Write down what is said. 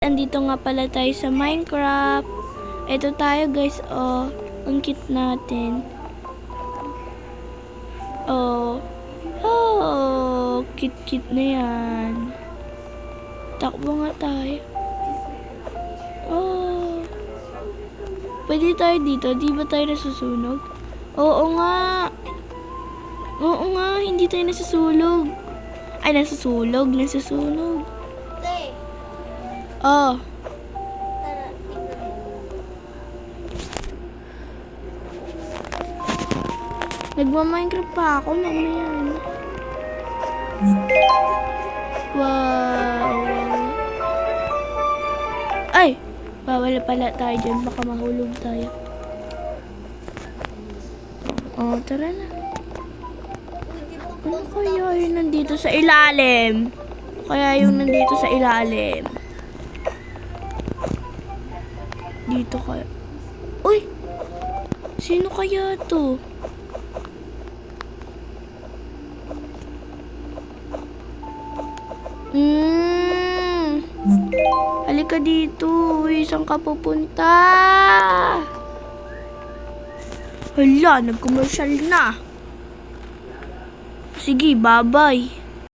Andito nga pala tayo sa Minecraft. Ito tayo guys, oh. Ang cute natin. Oh. Oh, cute na yan. Takbo nga tayo. Oh. Pwede tayo dito, di ba tayo nasusunog? Oo nga. Oo nga, hindi tayo nasusulog. Ay, nasusunog. Oh. Nagma-Minecraft pa ako, mamaya. Wow. Ay! Bawal pala tayo dyan, baka mahulog tayo. Oh, tara na. Ano kaya yung nandito sa ilalim? Dito kaya. Uy! Sino kaya to? Halika dito. Uy, saan ka pupunta? Hala, nag-commercial na. Sige, bye-bye.